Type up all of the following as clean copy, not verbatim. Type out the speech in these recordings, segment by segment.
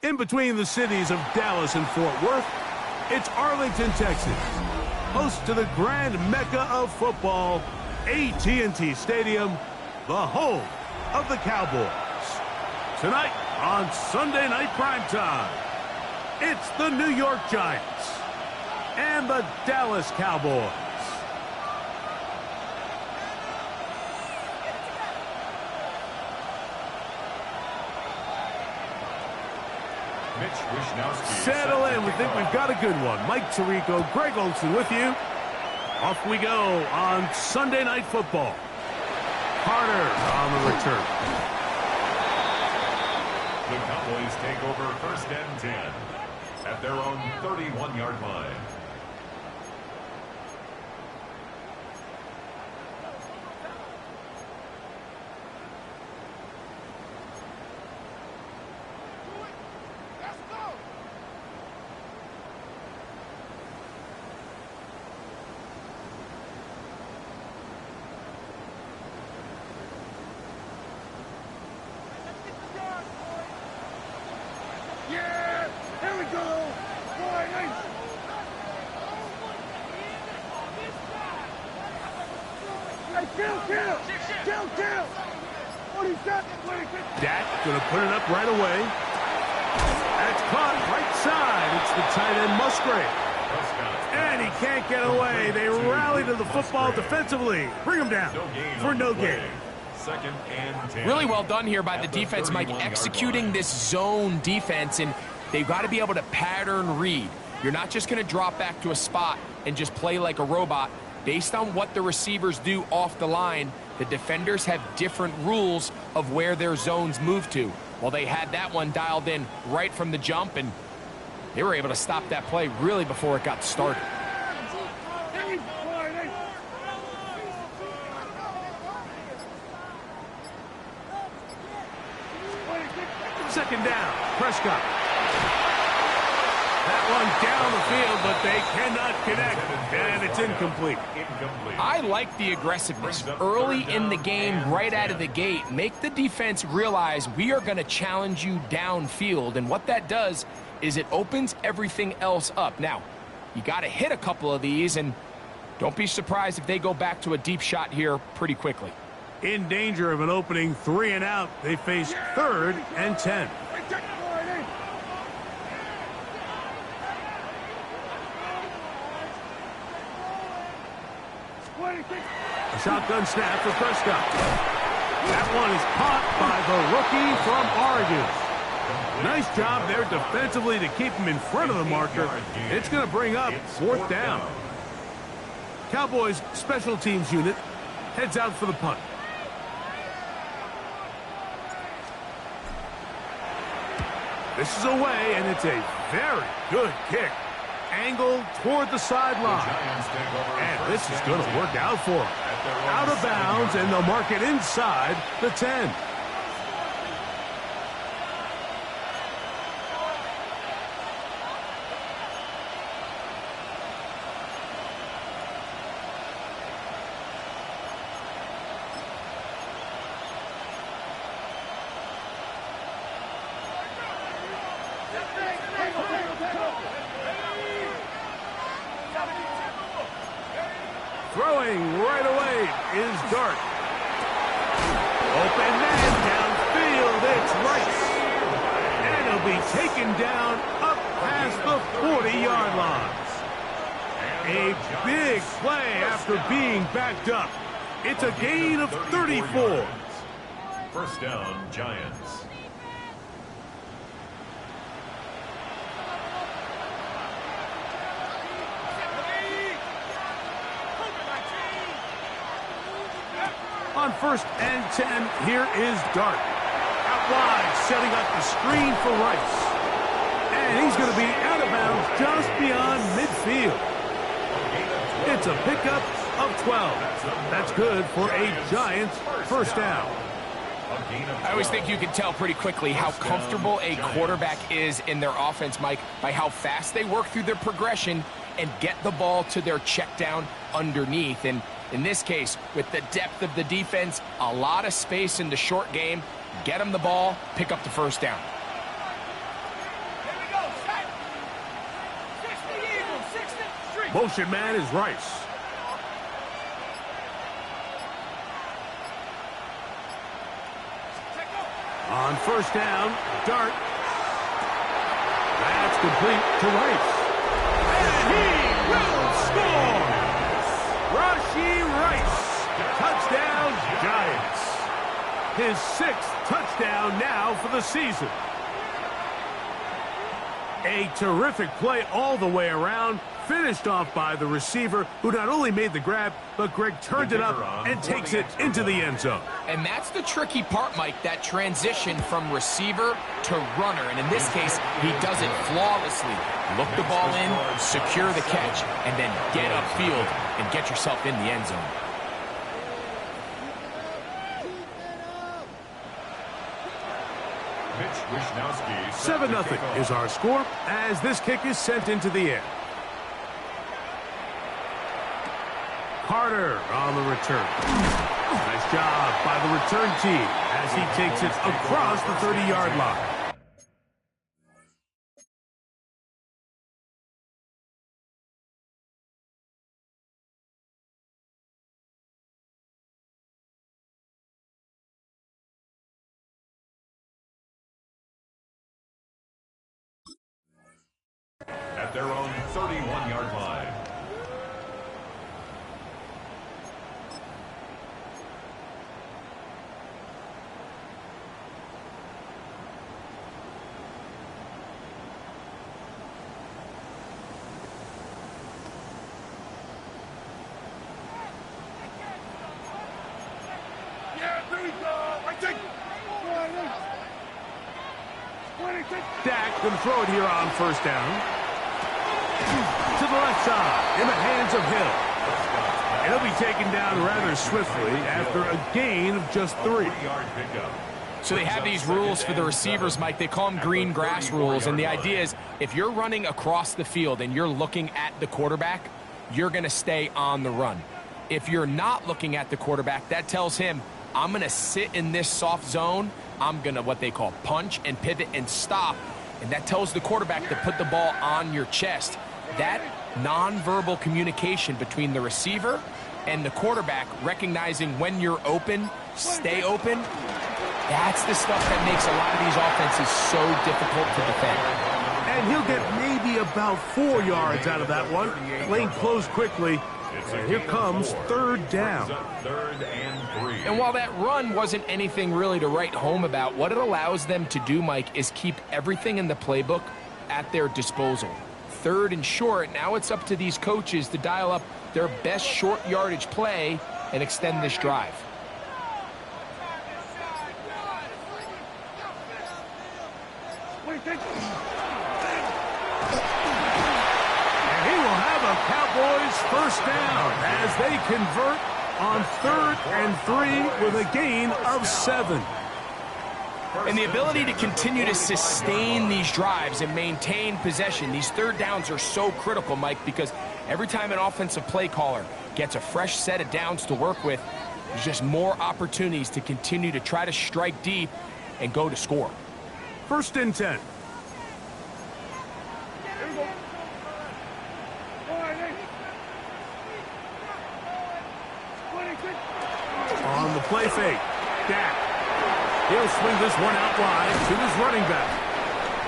In between the cities of Dallas and Fort Worth, it's Arlington, Texas, host to the grand mecca of football, AT&T Stadium, the home of the Cowboys. Tonight on Sunday Night Primetime, it's the New York Giants and the Dallas Cowboys. Settle in. We think we've got a good one. Mike Tirico, Greg Olsen with you. Off we go on Sunday Night Football. Carter on the return. The Cowboys take over 1st and 10 at their own 31-yard line. Dak going to put it up right away. That's caught right side. It's the tight end Musgrave. And he can't get away. They rally to the football defensively. Bring him down for no gain. 2nd and 10. Really well done here by the defense, Mike, executing this zone defense, and they've got to be able to pattern read. You're not just going to drop back to a spot and just play like a robot. Based on what the receivers do off the line, the defenders have different rules of where their zones move to. Well, they had that one dialed in right from the jump, and they were able to stop that play really before it got started. 2nd down, Prescott. That one down the field, but they cannot connect, and it's incomplete. I like the aggressiveness early in the game, right out of the gate. Make the defense realize we are going to challenge you downfield, and what that does is it opens everything else up. Now, you got to hit a couple of these, and don't be surprised if they go back to a deep shot here pretty quickly. In danger of an opening 3 and out, they face 3rd and 10. A shotgun snap for Prescott. That one is caught by the rookie from Oregon. Nice job there defensively to keep him in front of the marker. It's going to bring up 4th down. Cowboys special teams unit heads out for the punt. This is away, and it's a very good kick. Angled toward the sideline. And this is going to work out for him. Out of bounds, and they'll mark it inside the 10. Throwing right away is Dart. Open man downfield, it's Rice. And he'll be taken down up past the 40-yard line. A big play after being backed up. It's a gain of 34. First down, Giants. On 1st and 10, here is Dart. Out wide, setting up the screen for Rice. And he's going to be out of bounds just beyond midfield. It's a pickup of 12. That's good for a Giants first down. I always think you can tell pretty quickly how comfortable a quarterback is in their offense, Mike, by how fast they work through their progression and get the ball to their check down underneath. And in this case, with the depth of the defense, a lot of space in the short game, get them the ball, pick up the first down. Motion man is Rice. On 1st down, Dart. That's complete to Rice. And he will score! Rashee Rice, touchdown Giants. His 6th touchdown now for the season. A terrific play all the way around, finished off by the receiver, who not only made the grab, but Greg turned it up and takes it into the end zone. And that's the tricky part, Mike, that transition from receiver to runner. And in this case, he does it flawlessly. Look the ball in, secure the catch, and then get upfield and get yourself in the end zone. Mitch Wishnowski. 7-0 is our score as this kick is sent into the air. Carter on the return. Nice job by the return team as he takes it across the 30-yard line. At their own 31-yard line. Dak going to throw it here on 1st down. To the left side, in the hands of Hill. And he'll be taken down rather swiftly after a gain of just 3. So they have these rules for the receivers, Mike. They call them green grass rules. And the idea is if you're running across the field and you're looking at the quarterback, you're going to stay on the run. If you're not looking at the quarterback, that tells him, I'm going to sit in this soft zone. I'm going to what they call punch and pivot and stop. And that tells the quarterback to put the ball on your chest. That nonverbal communication between the receiver and the quarterback, recognizing when you're open, stay open, that's the stuff that makes a lot of these offenses so difficult to defend. And he'll get maybe about 4 yards out of that one. Lane closed quickly, And here comes third down. Third and 3. And while that run wasn't anything really to write home about, what it allows them to do, Mike, is keep everything in the playbook at their disposal. Third and short, now it's up to these coaches to dial up their best short yardage play and extend this drive. And he will have a Cowboys first down as they convert on 3rd and 3 with a gain of 7. And the ability to continue to sustain these drives and maintain possession, these third downs are so critical, Mike, because every time an offensive play caller gets a fresh set of downs to work with, there's just more opportunities to continue to try to strike deep and go to score. 1st and 10. On the play fake, Dak. He'll swing this one out wide to his running back.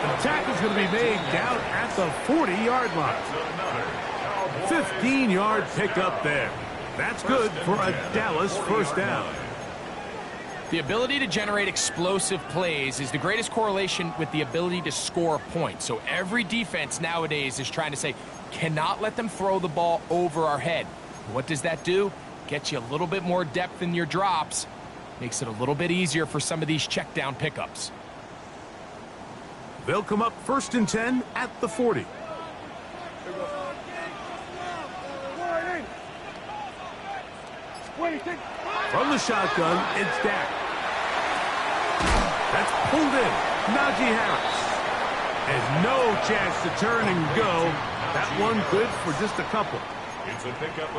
The tackle's going to be made down at the 40-yard line. 15-yard pickup there. That's good for a Dallas first down. The ability to generate explosive plays is the greatest correlation with the ability to score points. So every defense nowadays is trying to say, cannot let them throw the ball over our head. What does that do? Gets you a little bit more depth in your drops. Makes it a little bit easier for some of these check down pickups. They'll come up 1st and 10 at the 40. From the shotgun, it's Dak. That's pulled in. Najee Harris. And no chance to turn and go. That one good for just a couple.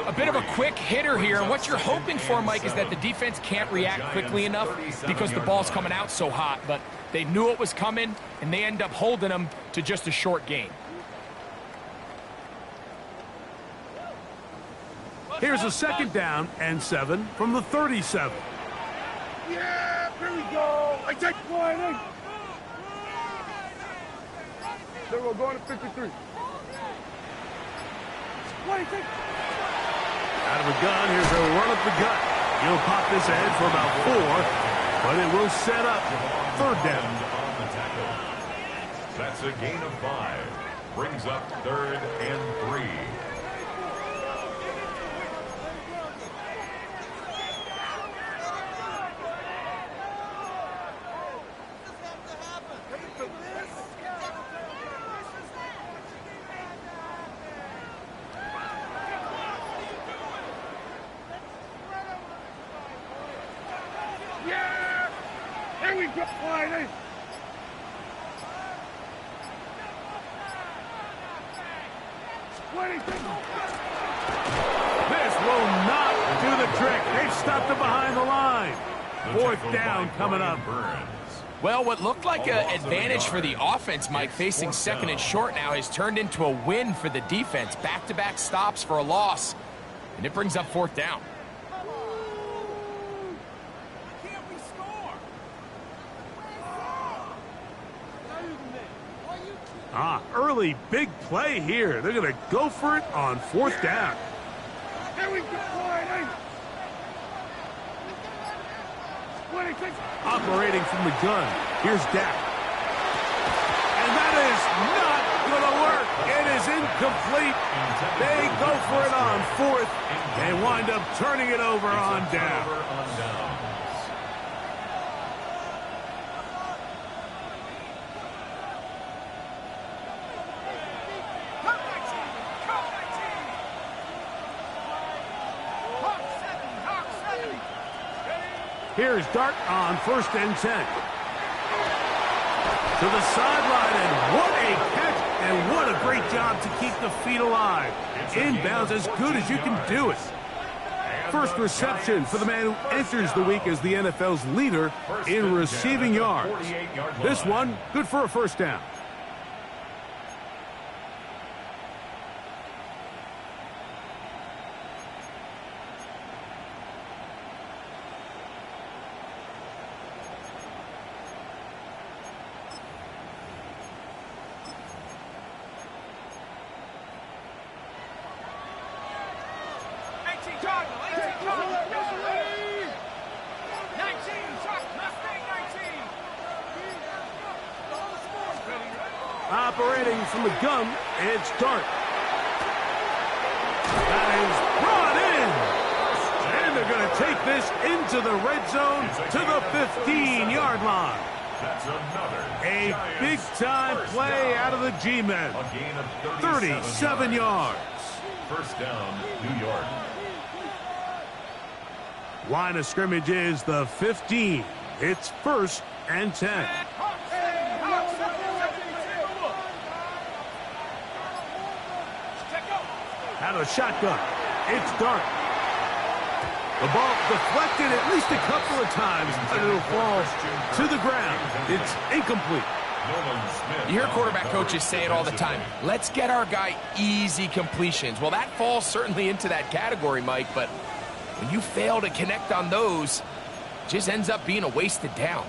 A bit of a quick hitter here, and what you're hoping for, Mike, is that the defense can't react quickly enough because the ball's coming out so hot, but they knew it was coming, and they end up holding them to just a short gain. Here's a 2nd down and 7 from the 37. Yeah, here we go. I take one in. Then we're going to 53. Out of a gun, here's a run up the gut. He'll pop this ahead for about 4, but it will set up 3rd down. That's a gain of 5. Brings up 3rd and 3. This will not do the trick. They've stopped it behind the line. 4th down coming up. Well, what looked like an advantage for the offense, Mike, facing 2nd and short now, has turned into a win for the defense. Back-to-back stops for a loss, and it brings up 4th down. Early big play here. They're going to go for it on 4th down. Here we go. Operating from the gun. Here's Dak. And that is not going to work. It is incomplete. They go for it on 4th and wind up turning it over on down. Here's Dart on 1st and 10. To the sideline, and what a catch, and what a great job to keep the feet alive. Inbounds as good as you can do it. First reception for the man who enters the week as the NFL's leader in receiving yards. This one, good for a 1st down. Operating from the gun, it's Dart. That is brought in. And they're going to take this into the red zone to the 15-yard line. That's another A big-time play out of the G-men. 37 yards. First down, New York. Line of scrimmage is the 15. It's 1st and 10. Out of the shotgun, it's Dart. The ball deflected at least a couple of times, and it'll fall to the ground. It's incomplete. You hear quarterback coaches say it all the time. Let's get our guy easy completions. Well, that falls certainly into that category, Mike, but when you fail to connect on those, it just ends up being a wasted down.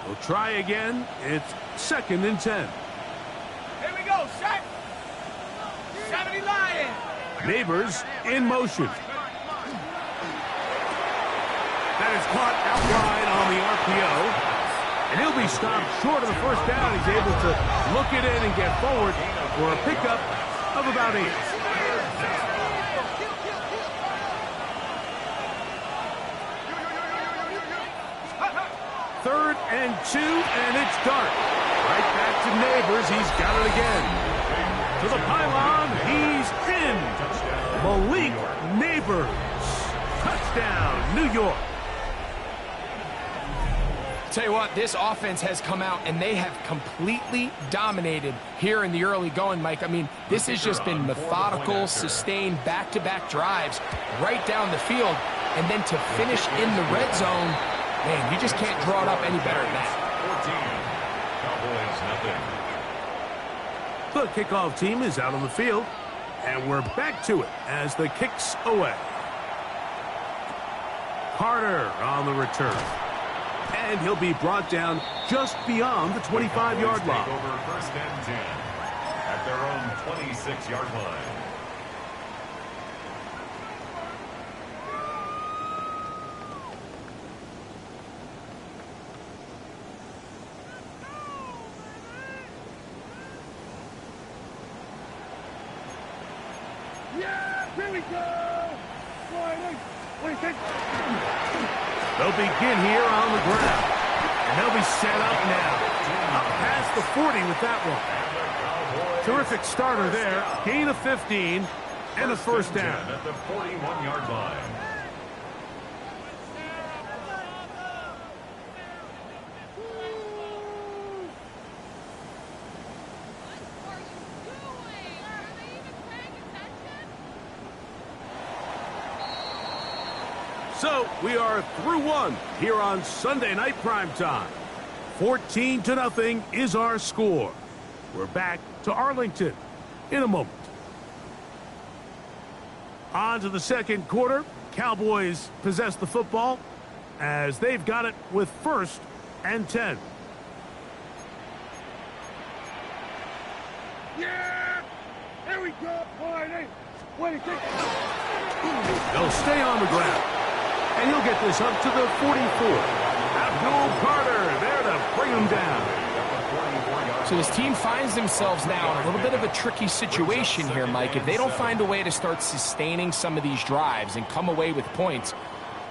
We'll try again. It's 2nd and 10. Here we go, set. 70 Lions. Neighbors in motion. That is caught outside on the RPO. And he'll be stopped short of the first down. He's able to look it in and get forward for a pickup of about 8. 3rd and 2, and it's Dart. Right back to Neighbors. He's got it again. To the pylon. He's in. Malik Neighbors. Touchdown, New York. Tell you what, this offense has come out, and they have completely dominated here in the early going, Mike. I mean, this has just been methodical, sustained, back-to-back drives right down the field, and then to finish in the red zone, man, you just can't draw it up any better than that. 14. Cowboys, nothing. The kickoff team is out on the field, and we're back to it as the kick's away. Carter on the return. And he'll be brought down just beyond the 25-yard line. Take over 1st and 10 at their own 26-yard line. Yeah, here we go. What do you think? They'll begin here on the ground. And they'll be set up now. Up past the 40 with that one. Terrific starter there. Gain of 15 and a first down. At the 41-yard line. So we are through one here on Sunday Night Primetime. 14-0 is our score. We're back to Arlington in a moment. On to the second quarter. Cowboys possess the football as they've got it with 1st and 10. Yeah, here we go. What do you think? They'll stay on the ground. And he'll get this up to the 44. Abdul Carter there to bring him down. So this team finds themselves now in a little bit of a tricky situation here, Mike. If they don't find a way to start sustaining some of these drives and come away with points,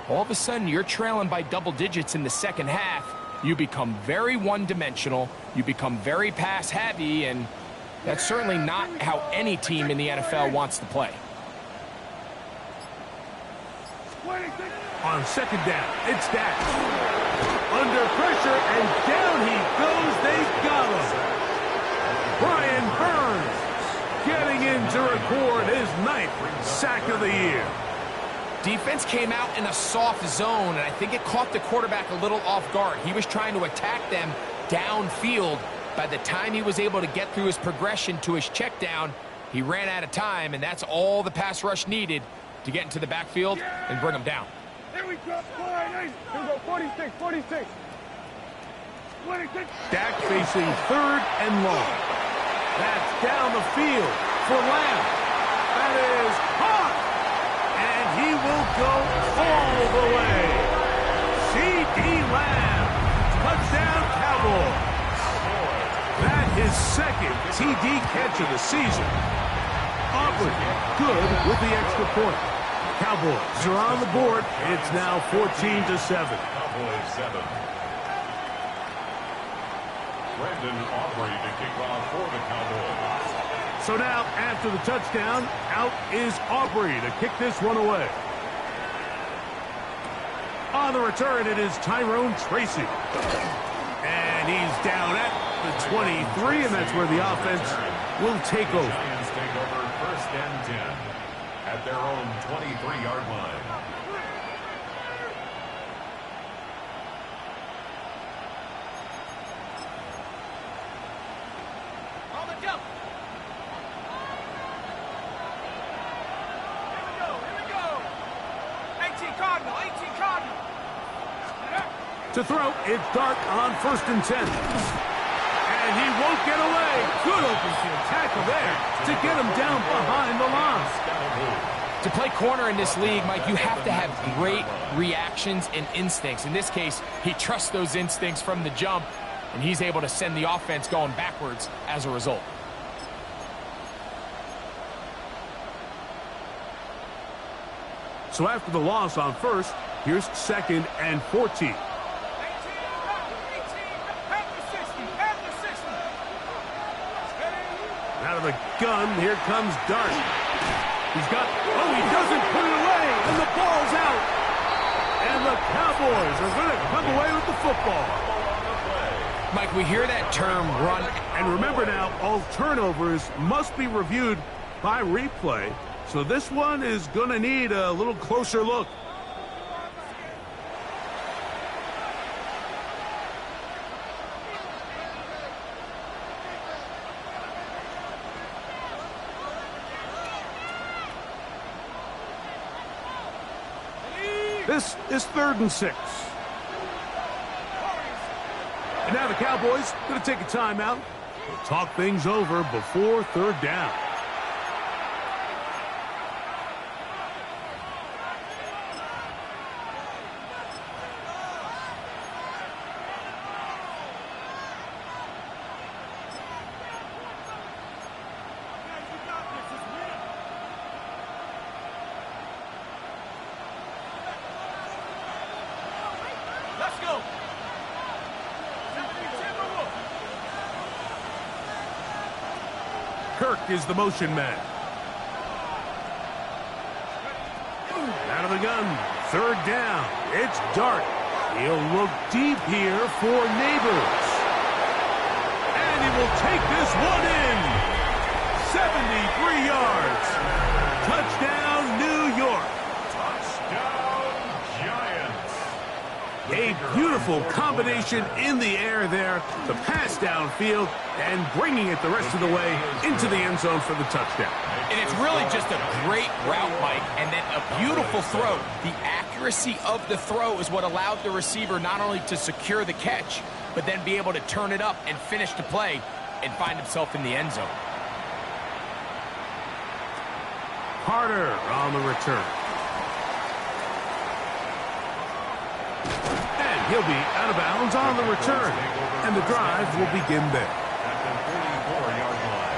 all of a sudden you're trailing by double digits in the second half. You become very one-dimensional. You become very pass-heavy, and that's certainly not how any team in the NFL wants to play. On 2nd down, it's Dak. Under pressure, and down he goes. They've got him. Brian Burns getting in to record his 9th sack of the year. Defense came out in a soft zone, and I think it caught the quarterback a little off guard. He was trying to attack them downfield. By the time he was able to get through his progression to his check down, he ran out of time, and that's all the pass rush needed to get into the backfield and bring him down. Here we go. Here we go. 46. Dak facing 3rd and long. That's down the field for Lamb. That is caught. And he will go all the way. C.D. Lamb. Touchdown, Cowboys. That is second TD catch of the season. Aubrey, good with the extra point. Cowboys are on the board. It's now 14-7. Cowboys 7. Brandon Aubrey to kick off for the Cowboys. So now, after the touchdown, out is Aubrey to kick this one away. On the return, it is Tyrone Tracy. And he's down at the 23, and that's where the offense will take over. Giants take over first and 10 at their own 23-yard line. On the jump. Here we go. 18 Cardinal, 18 Cardinal. To throw, it's Dark on first and 10. And he won't get away. Good open field tackle there to get him down behind the line. To play corner in this league, Mike, you have to have great reactions and instincts. In this case, he trusts those instincts from the jump, and he's able to send the offense going backwards as a result. So after the loss on first, here's second and 14. Out of the gun, here comes Dart. He's got, he doesn't put it away, and the ball's out. And the Cowboys are going to come away with the football. Mike, we hear that term run. And remember now, all turnovers must be reviewed by replay. So this one is going to need a little closer look. This is 3rd and 6. And now the Cowboys going to take a timeout. They'll talk things over before 3rd down. Let's go. Kirk is the motion man. Out of the gun, 3rd down. It's Dart. He'll look deep here for Neighbors. And he will take this one in. 73 yards. Touchdown, New York. Touchdown, Giants. A beautiful combination in the air there. The pass downfield and bringing it the rest of the way into the end zone for the touchdown. And it's really just a great route, Mike, and then a beautiful throw. The accuracy of the throw is what allowed the receiver not only to secure the catch, but then be able to turn it up and finish the play and find himself in the end zone. Carter on the return. And he'll be out of bounds on the return. And the drive will begin there. At the 44-yard line.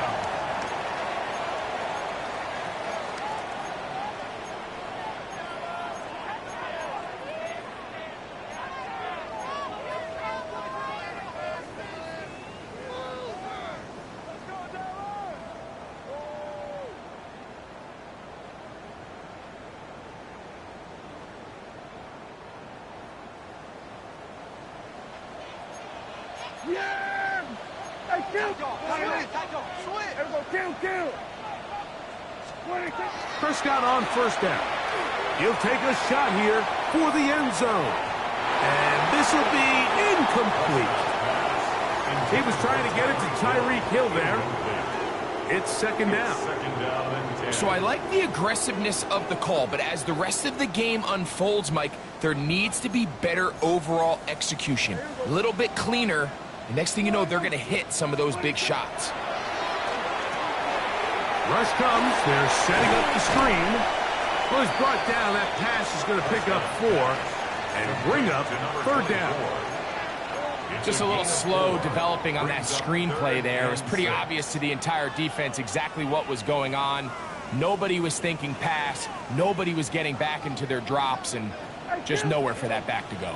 Yeah! Hey, kill! Kill! Prescott on first down. He'll take a shot here for the end zone. And this will be incomplete. He was trying to get it to Tyreek Hill there. It's 2nd down. Second down and 10. So I like the aggressiveness of the call, but as the rest of the game unfolds, Mike, there needs to be better overall execution. A little bit cleaner. The next thing you know, they're going to hit some of those big shots. Rush comes. They're setting up the screen. Well, he's brought down. That pass is going to pick up 4 and bring up third down. Just a little slow developing on that screenplay there. It was pretty obvious to the entire defense exactly what was going on. Nobody was thinking pass. Nobody was getting back into their drops, and just nowhere for that back to go.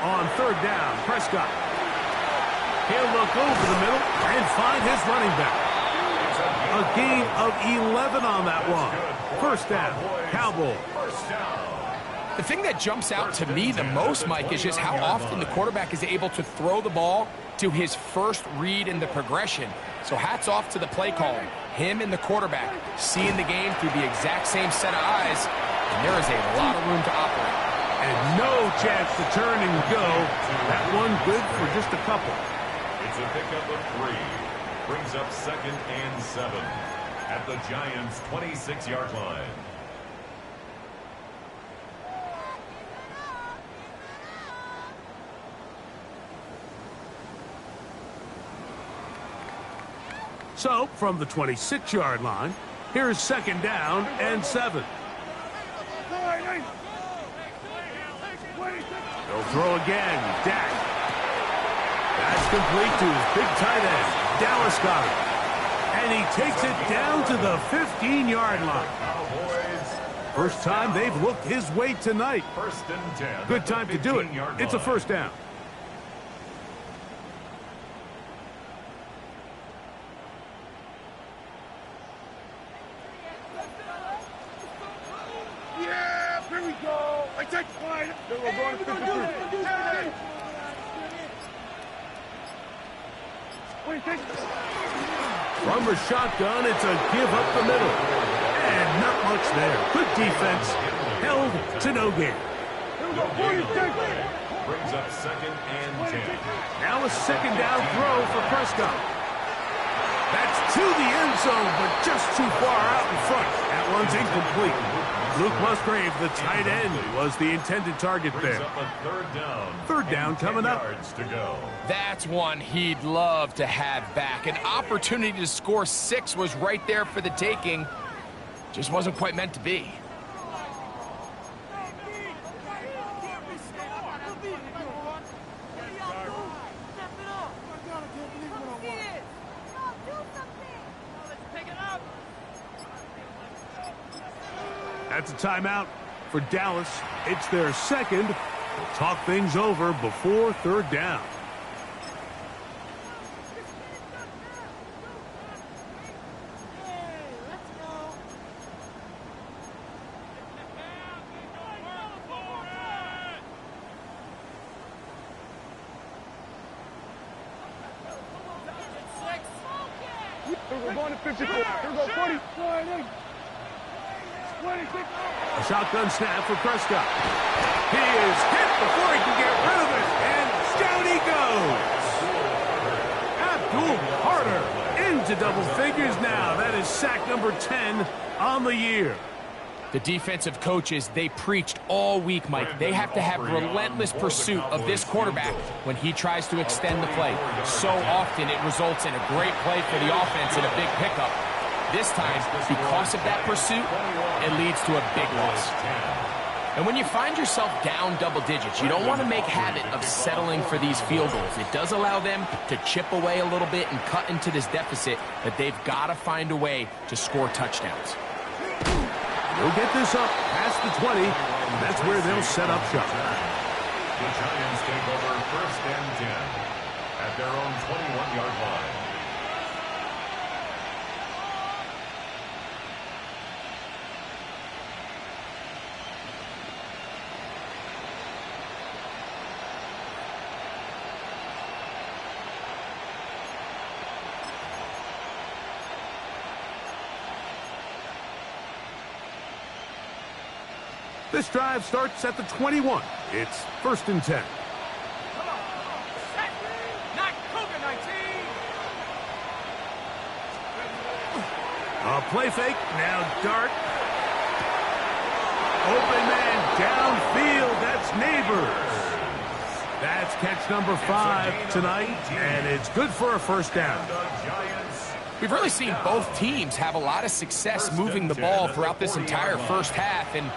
On third down, Prescott. He'll look over the middle and find his running back. A gain of 11 on that one. First down, Cowboys. The thing that jumps out to me the most, Mike, is just how often the quarterback is able to throw the ball to his first read in the progression. So hats off to the play caller. Him and the quarterback seeing the game through the exact same set of eyes, and there is a lot of room to operate. And no chance to turn and go. That one good for just a couple. It's a pickup of 3. Brings up 2nd and 7 at the Giants' 26-yard line. So, from the 26-yard line, here's 2nd down and 7. They'll throw again. Dak. That's complete to his big tight end. Dallas got it. And he takes it down to the 15-yard line. First time they've looked his way tonight. 1st and 10. Good time to do it. It's a first down. Yeah, here we go. I take fine. We're going to 52. From the shotgun, it's a give up the middle. And not much there. Good defense. Held to no gain. Brings up 2nd and 10. Now a 2nd down throw for Prescott. That's to the end zone, but just too far out in front. That one's incomplete. Luke Musgrave, the tight end, was the intended target there. Up a third down coming up. To go. That's one he'd love to have back. An opportunity to score 6 was right there for the taking. Just wasn't quite meant to be. That's a timeout for Dallas. It's their second. We'll talk things over before third down. We're going to 54. Here we go, 40. A shotgun snap for Prescott. He is hit before he can get rid of it, and down he goes. Abdul Carter into double figures now. That is sack number 10 on the year. The defensive coaches, they preached all week, Mike. They have to have relentless pursuit of this quarterback when he tries to extend the play. So often it results in a great play for the offense and a big pickup. This time, because of that pursuit, it leads to a big loss. And when you find yourself down double digits, you don't want to make habit of settling for these field goals. It does allow them to chip away a little bit and cut into this deficit, but they've got to find a way to score touchdowns. They'll get this up past the 20, and that's where they'll set up shop. The Giants take over 1st and 10 at their own 21-yard line. This drive starts at the 21. It's 1st and 10. A play fake, now dart. Open man downfield, that's Neighbors. That's catch number 5 tonight, and it's good for a first down. We've really seen both teams have a lot of success moving the ball throughout this entire first half, and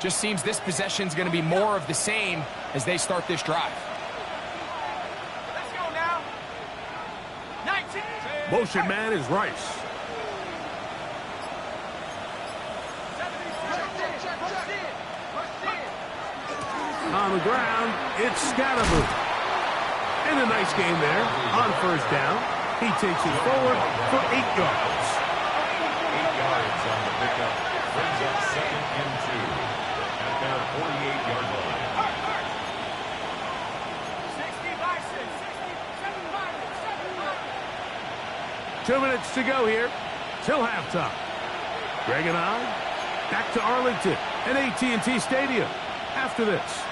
just seems this possession is going to be more of the same as they start this drive. Let's go now. 19. Motion man is Rice. On the ground, it's Scatterboot. And a nice game there on first down. He takes it forward for 8 yards. 8 yards on the pickup. Brings up 2nd and 2 at their 48-yard line. 2 minutes to go here till halftime. Greg and I back to Arlington and AT&T Stadium after this.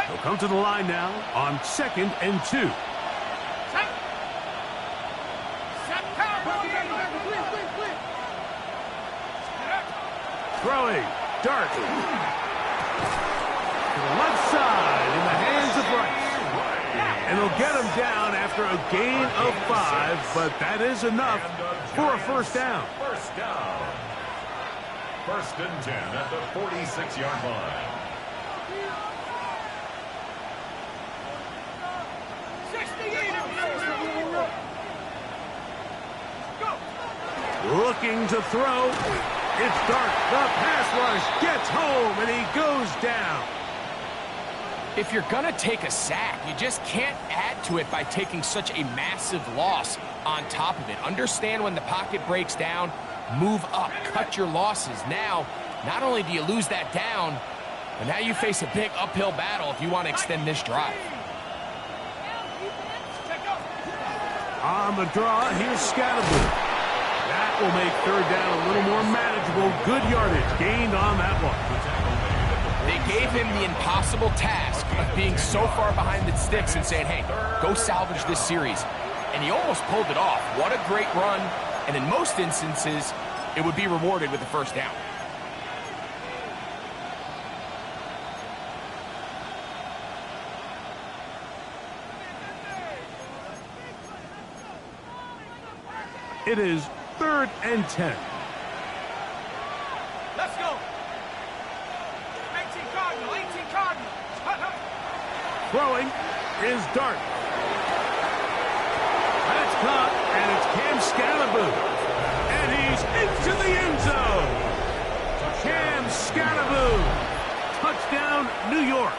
He'll come to the line now on 2nd and 2. Throwing, dart. To the left side in the hands of Rice. And they'll get him down after a gain of 5, but that is enough for a first down. First down. 1st and 10 at the 46-yard line. Looking to throw. It's Dart. The pass rush gets home, and he goes down. If you're going to take a sack, you just can't add to it by taking such a massive loss on top of it. Understand when the pocket breaks down, move up, cut your losses. Now, not only do you lose that down, but now you face a big uphill battle if you want to extend this drive. On the draw, here's Scatterboot. That will make 3rd down a little more manageable. Good yardage gained on that one. They gave him the impossible task of being so far behind the sticks and saying, hey, go salvage this series. And he almost pulled it off. What a great run. And in most instances, it would be rewarded with a first down. It is 3rd and 10. Let's go. 18 Cardinal, 18 Cardinal. Throwing is Dart. That's caught, and it's Cam Scatterboot. And he's into the end zone. Cam Scatterboot. Touchdown, New York.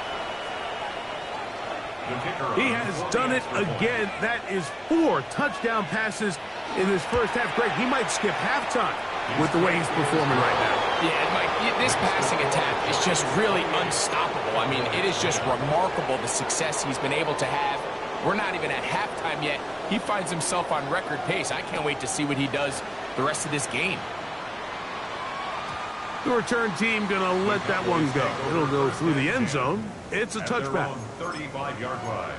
He has done it again. That is 4 touchdown passes in this first half. Greg, he might skip halftime with the way he's performing right now. Yeah, Mike, this passing attack is just really unstoppable. I mean, it is just remarkable the success he's been able to have. We're not even at halftime yet. He finds himself on record pace. I can't wait to see what he does the rest of this game. The return team going to let that one go. It'll go through the end zone. It's a touchback. 35-yard line.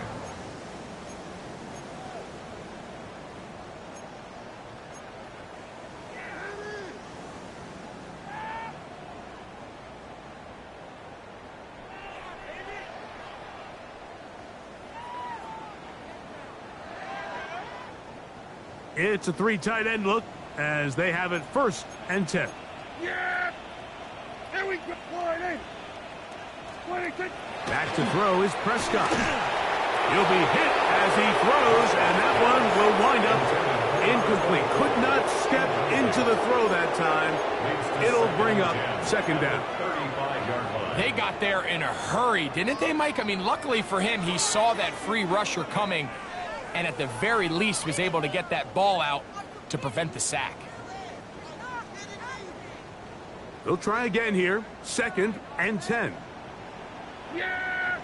It's a 3 tight end look as they have it 1st and 10. Yeah! Here we go. 26. Back to throw is Prescott. He'll be hit as he throws, and that one will wind up incomplete. Could not step into the throw that time. It'll bring up 2nd down. They got there in a hurry, didn't they, Mike? I mean, luckily for him, he saw that free rusher coming, and at the very least was able to get that ball out to prevent the sack. They'll try again here. 2nd and 10. Yeah!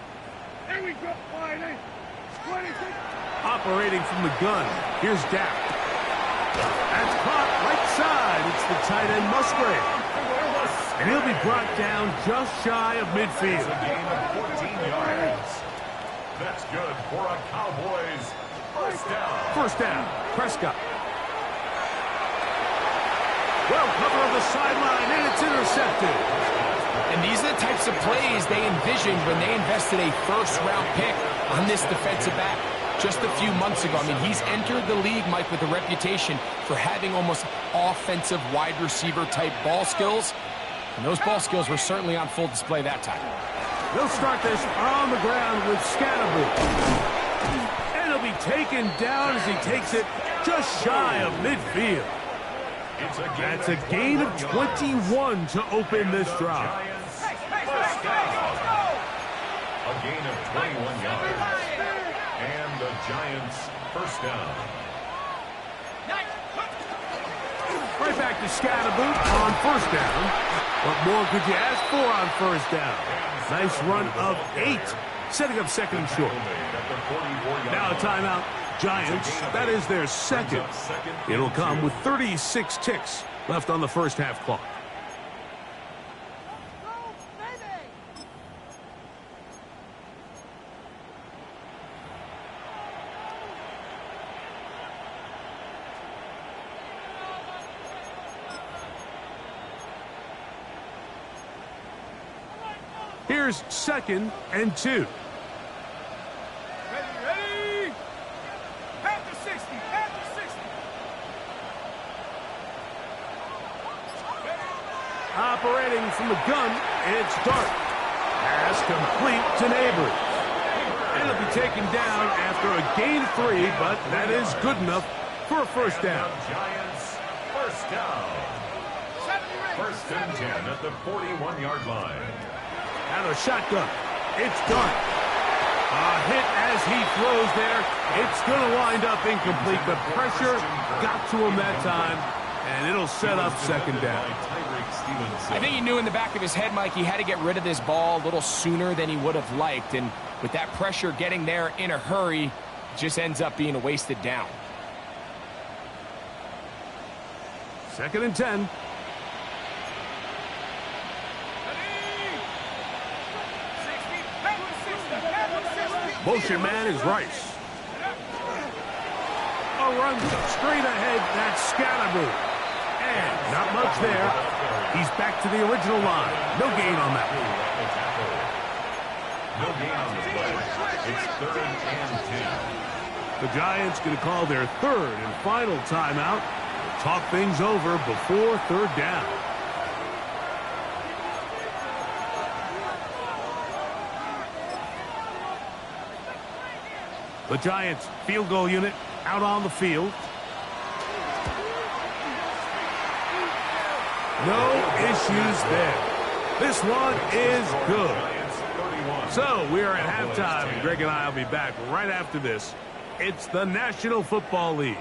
Here we go. 26. Operating from the gun. Here's Dak. That's caught right side. It's the tight end Musgrave. And he'll be brought down just shy of midfield. That's a gain of 14 yards. That's good for a Cowboys First down, Prescott. Well, cover on the sideline, and it's intercepted. And these are the types of plays they envisioned when they invested a first-round pick on this defensive back just a few months ago. I mean, he's entered the league, Mike, with a reputation for having almost offensive wide receiver-type ball skills. And those ball skills were certainly on full display that time. They'll start this on the ground with Scatterboot. And he'll be taken down as he takes it just shy of midfield. That's a gain of 21 to open this drive. A gain of 21 yards. And the Giants first down. Right back to Scatterboot on first down. What more could you ask for on first down? Nice run of 8, setting up second and short. Now a timeout. Giants, that is their second. It'll come with 36 ticks left on the first half clock. Here's 2nd and 2. Operating from the gun, it's Dart. Pass complete to Neighbors. And it'll be taken down after a gain of 3, but that is good enough for a first down. Giants first down. 1st and 10 at the 41-yard line. Now the shotgun. It's Dart. A hit as he throws there. It's going to wind up incomplete. The pressure got to him that time, and it'll set up second down. I think he knew in the back of his head, Mike, he had to get rid of this ball a little sooner than he would have liked. And with that pressure getting there in a hurry, it just ends up being a wasted down. 2nd and 10. Motion man is Rice. A run straight ahead, that's Scatterboot. And not much there. He's back to the original line. No gain on that one. No gain on the play. It's 3rd and 10. The Giants going to call their 3rd and final timeout. Talk things over before 3rd down. The Giants field goal unit out on the field. No issues there. This one is good. So we are at halftime, and Greg and I will be back right after this. It's the National Football League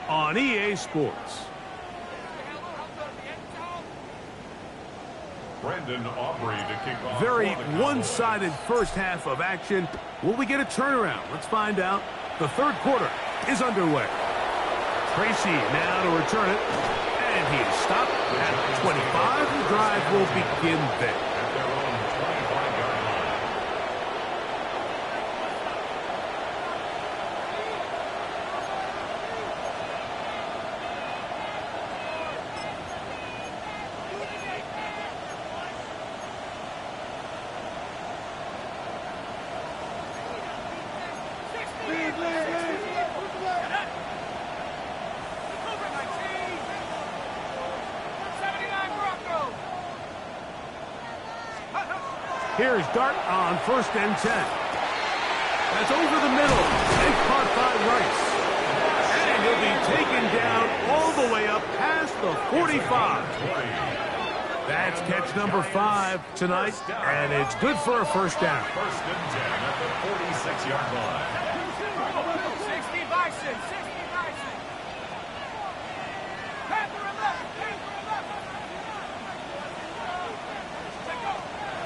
on EA Sports. Brandon Aubrey to kick off. Very one-sided first half of action. Will we get a turnaround? Let's find out. The 3rd quarter is underway. Tracy now to return it. And he is stopped at 25. The drive will begin there. At their own 25-yard line. Here's Dart on 1st and 10. That's over the middle and caught by Rice. And he'll be taken down all the way up past the 45. That's catch number 5 tonight, and it's good for a first down. 1st and 10 at the 46-yard line. 60 Bison, 60 Bison.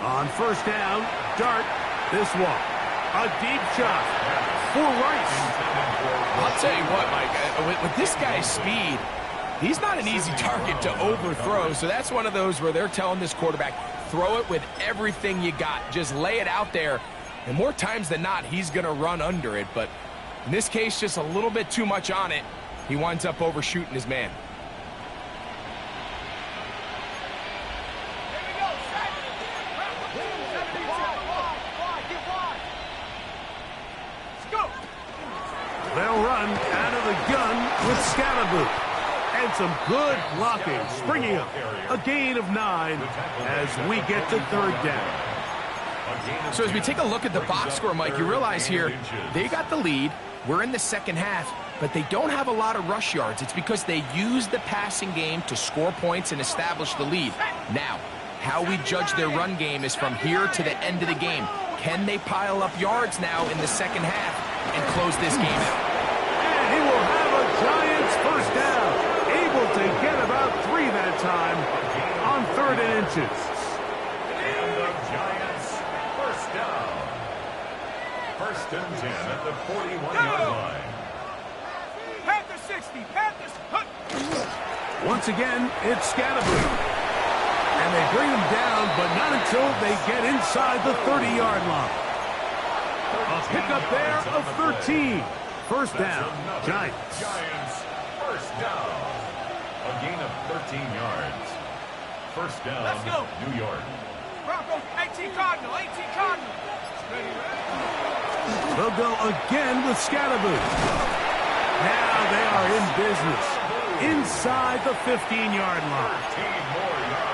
On first down, Dart, this one. A deep shot for Rice. I'll tell you what, Mike, with this guy's speed, he's not an easy target to overthrow. So that's one of those where they're telling this quarterback, throw it with everything you got. Just lay it out there. And more times than not, he's going to run under it. But In this case, just a little bit too much on it. He winds up overshooting his man. They'll run out of the gun with Scalaboo. And some good blocking, springing up a gain of 9 as we get to third down. So as we take a look at the box score, Mike, you realize here they got the lead. We're in the second half, but they don't have a lot of rush yards. It's because they use the passing game to score points and establish the lead. Now, how we judge their run game is from here to the end of the game. Can they pile up yards now in the second half and close this game out? And he will have a Giants first down. Able to get about 3 that time on 3rd and inches. And the Giants first down. 1st and 10 at the 41-yard line. Panthers 60. Panthers. Once again, it's Scalaboo. And they bring him down, but not until they get inside the 30-yard line. A pickup there of 13. First down, Giants. Giants first down. A gain of 13 yards. First down, Let's go. New York. Broncos. 18 Cardinal. 18 Cardinal. They'll go again with Scalaboo. Now they are in business. Inside the 15-yard line.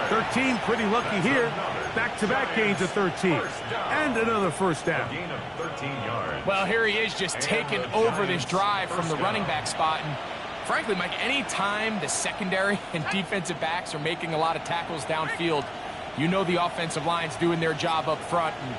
13 pretty lucky here. Back-to-back gains of 13. And another first down. Gain of 13 yards. Well, here he is just taking over this drive from the running back spot. And frankly, Mike, any time the secondary and defensive backs are making a lot of tackles downfield, you know the offensive line's doing their job up front, and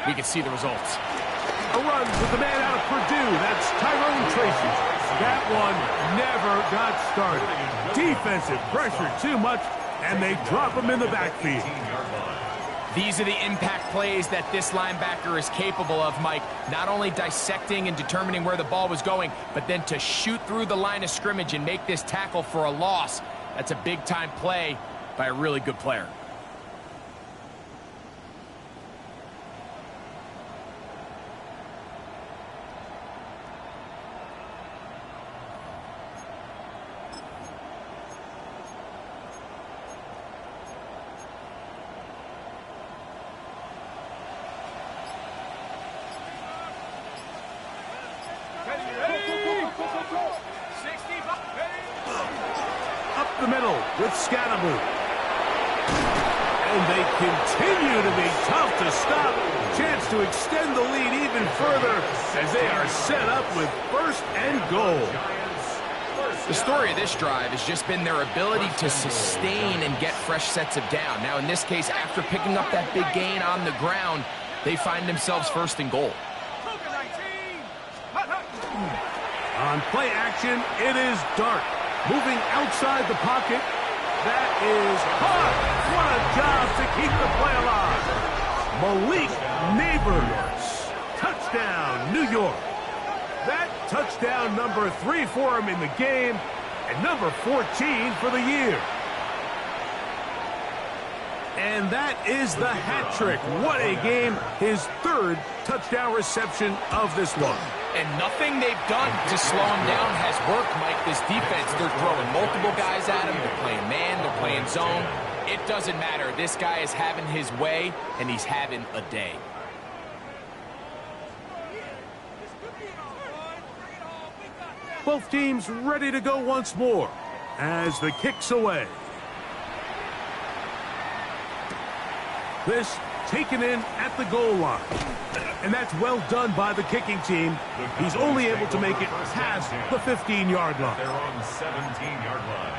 we can see the results. A run with the man out of Purdue. That's Tyrone Tracy. That one never got started. Defensive pressure too much, and they drop him in the backfield. These are the impact plays that this linebacker is capable of, Mike. Not only dissecting and determining where the ball was going, but then to shoot through the line of scrimmage and make this tackle for a loss. That's a big-time play by a really good player. Up the middle with Scalaboo. And they continue to be tough to stop. Chance to extend the lead even further as they are set up with 1st and goal. The story of this drive has just been their ability to sustain and get fresh sets of down. Now, in this case, after picking up that big gain on the ground, they find themselves 1st and goal. On play action, it is Dart. Moving outside the pocket. That is caught. What a job to keep the play alive. Malik Neighbors. Touchdown, New York. That touchdown number 3 for him in the game, and number 14 for the year. And that is the hat trick. What a game. His 3rd touchdown reception of this one. And nothing they've done to slow him down has worked, Mike. This defense, they're throwing multiple guys at him. They're playing man, they're playing zone. It doesn't matter. This guy is having his way, and he's having a day. Both teams ready to go once more as the kick's away. This taken in at the goal line. And that's well done by the kicking team. He's only able to make it past the 15-yard line. They're on 17-yard line.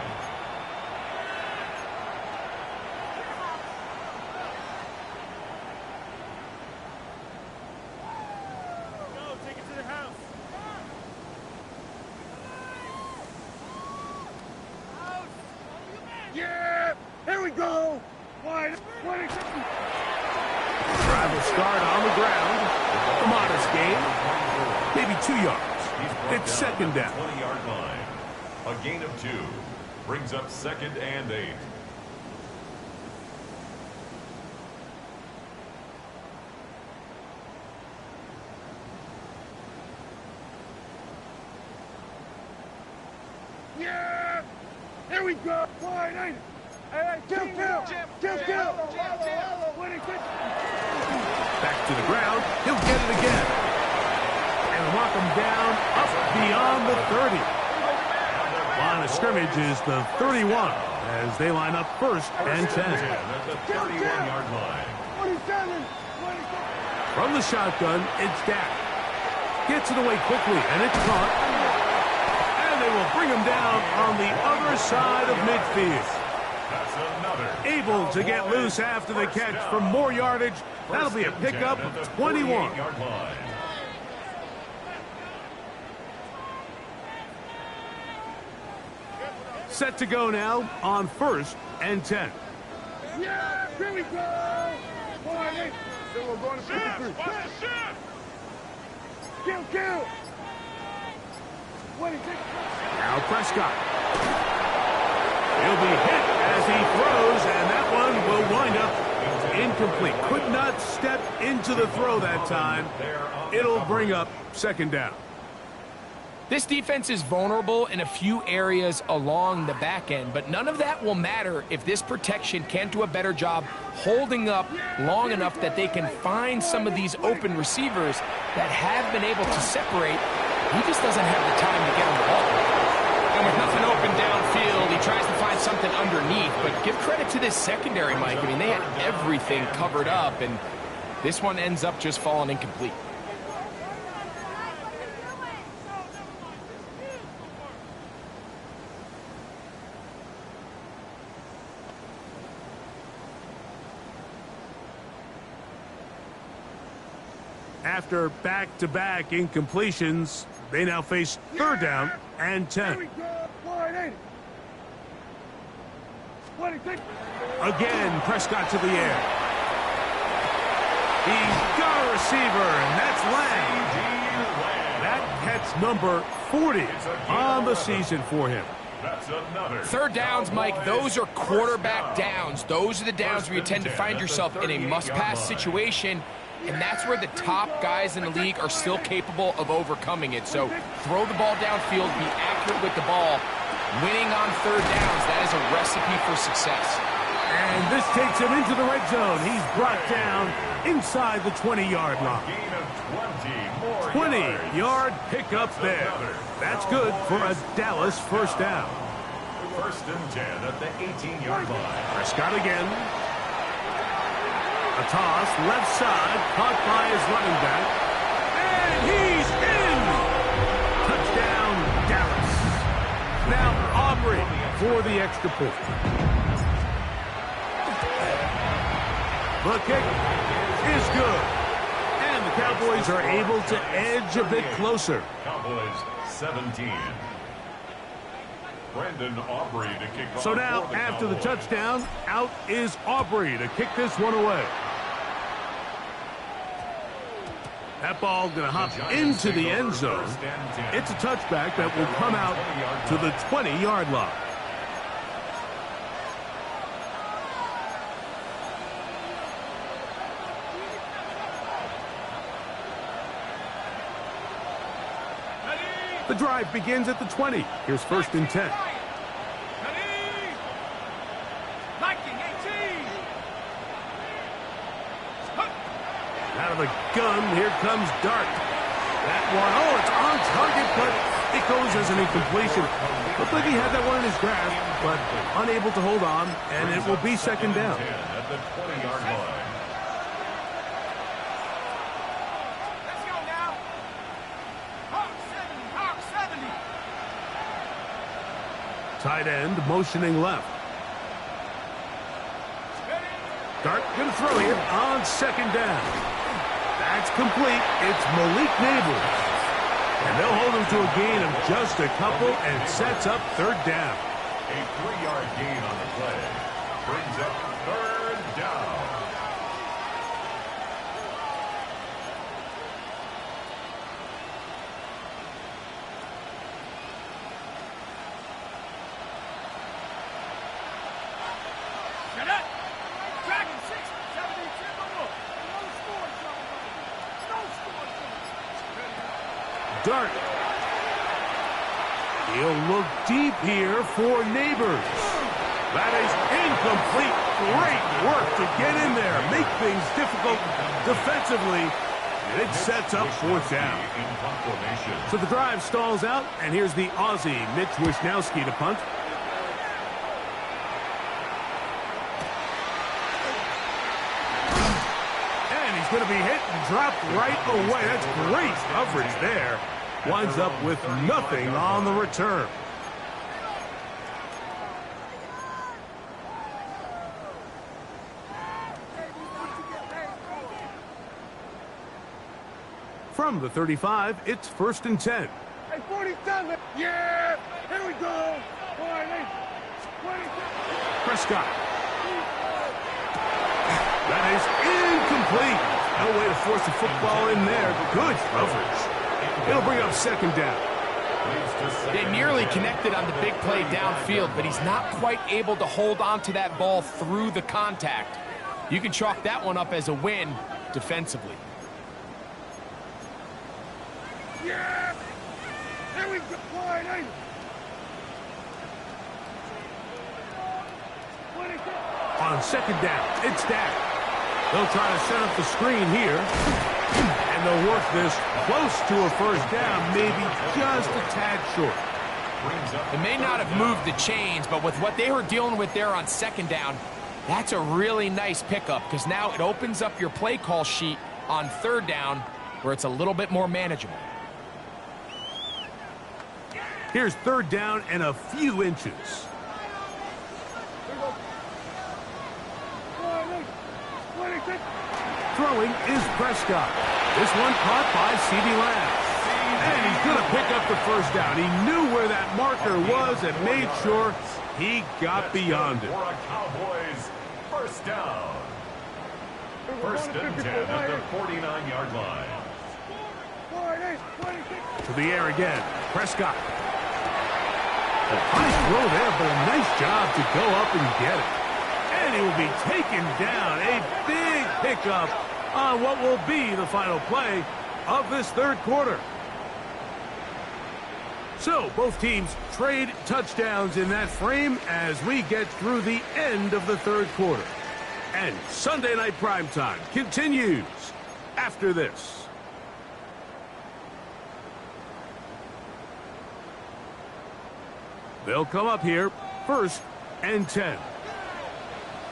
Take it to the house. Yeah! Here we go! Wide. Drive will start on the ground. A modest gain. Maybe 2 yards. It's 2nd down. 20-yard line. A gain of 2. Brings up 2nd and 8. Here we go. Wide, ain't it? Hey, kill. Back to the ground. He'll get it again. And lock him down up beyond the 30. Line of scrimmage is the 31 as they line up first and 10. At the 31-yard line. 27. From the shotgun, it's Dak. Gets it away quickly, and it's caught. And they will bring him down on the other side of midfield. That's another. Able to get loose after the catch for more yardage. That'll be a pickup of 21. 48-yard line. Set to go now on first and 10. Yeah, here we go. Wide, ain't it? Then we're going to 53. Kill. 26. Now Prescott. He'll be hit as he throws, and that one will wind up incomplete. Could not step into the throw that time. It'll bring up second down. This defense is vulnerable in a few areas along the back end, but none of that will matter if this protection can't do a better job holding up long enough that they can find some of these open receivers that have been able to separate. He just doesn't have the time to get on the ball. And with nothing open downfield, he tries to find something underneath, but give credit to this secondary, Mike. I mean, they had everything covered up, and this one ends up just falling incomplete. After back-to-back incompletions, they now face third down and 10. Here we go. Wide, ain't it? 26. Again, Prescott to the air. He's got a receiver, and that's Lamb. That catch number 40 on the season for him. That's another. Third downs, Mike, those are quarterback downs. Those are the downs where you tend to find yourself in a must-pass situation, and that's where the top guys in the league are still capable of overcoming it. So throw the ball downfield, be accurate with the ball. Winning on third downs, that is a recipe for success. And this takes him into the red zone. He's brought down inside the 20-yard line. Gain of 20 more 20-yard pickup there. That's good for a Dallas first down. First and 10 at the 18-yard line. Prescott again. A toss, left side, caught by his running back. And he's in! Touchdown, Dallas. Now Aubrey for the extra point. The kick is good. And the Cowboys are able to edge a bit closer. Cowboys 17. Brandon Aubrey to kick off. So now, for the after the Cowboys. touchdown, out is Aubrey to kick this one away. That ball going to hop into the end zone. It's a touchback that will come out to the 20-yard line. The drive begins at the 20. Here's first and 10. Out of the gun, here comes Dart. That one, oh, it's on target, but it goes as an incompletion. Looked like he had that one in his grasp, but unable to hold on, and it will be second down. At the 20-yard line. Let's go now. Hawk 70. Tight end motioning left. Dart going to throw here on second down. That's complete. It's Malik Neighbors. And they'll hold him to a gain of just a couple and sets up third down. A 3-yard gain on the play. Brings up third down. Get it. Dragon 6, 72. No score, Dart. He'll look deep here for Neighbors. That is incomplete. Great work to get in there, make things difficult defensively. And it sets up fourth down. So the drive stalls out, and here's the Aussie, Mitch Wisnowski, to punt. And he's going to be hit and dropped right away. That's great coverage there. Winds up with nothing on the return. From the 35, it's 1st and 10. Hey, 47. Yeah. Here we go. 27. Prescott. That is incomplete. No way to force the football in there. Good coverage. It'll bring up 2nd down. They nearly connected on the big play downfield, but he's not quite able to hold on to that ball through the contact. You can chalk that one up as a win defensively. Yeah. Here we go. 28. 26. On 2nd down, it's Dak. They'll try to set up the screen here. And they'll work this close to a 1st down, maybe just a tad short. It may not have moved the chains, but with what they were dealing with there on 2nd down, that's a really nice pickup because now it opens up your play call sheet on 3rd down where it's a little bit more manageable. Here's 3rd down and a few inches. Throwing is Prescott. This one caught by CeeDee Lamb. And he's going to pick up the 1st down. He knew where that marker was and made sure he got beyond it. For a Cowboys 1st down. 1st and 10 at the 49-yard line. To the air again. Prescott. A high throw there, but a nice job to go up and get it. And he will be taken down. A big pickup on what will be the final play of this 3rd quarter. So both teams trade touchdowns in that frame as we get through the end of the 3rd quarter. And Sunday Night Primetime continues after this. They'll come up here 1st and 10.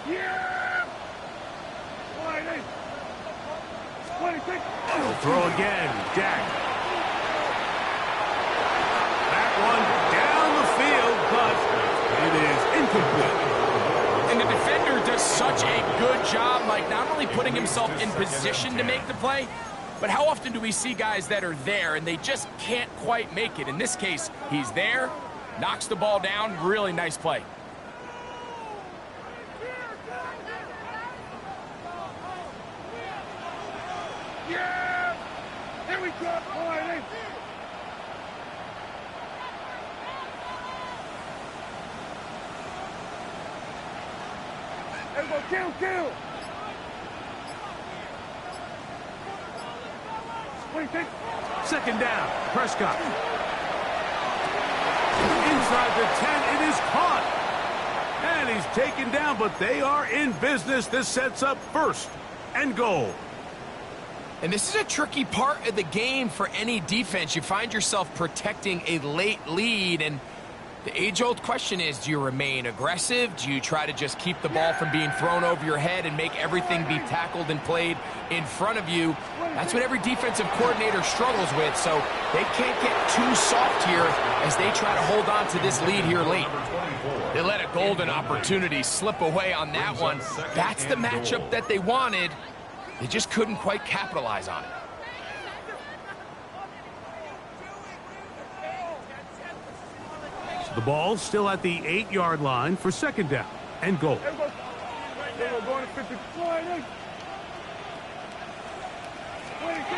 Yeah. 26. They'll throw again. Dak. That one down the field, but it is incomplete. And the defender does such a good job, like not only putting himself in position to make the play, but how often do we see guys that are there and they just can't quite make it? In this case, he's there, knocks the ball down, really nice play. Yeah. Here we go. 28. There we go. Kill. 26. 2nd down. Prescott. Inside the 10. It is caught. And he's taken down, but they are in business. This sets up 1st and goal. And this is a tricky part of the game for any defense. You find yourself protecting a late lead, and the age-old question is, do you remain aggressive? Do you try to just keep the ball from being thrown over your head and make everything be tackled and played in front of you? That's what every defensive coordinator struggles with, so they can't get too soft here as they try to hold on to this lead here late. They let a golden opportunity slip away on that one. That's the matchup that they wanted. They just couldn't quite capitalize on it. The ball still at the 8-yard line for 2nd down and goal. There we go. Going to 50. 28. 26.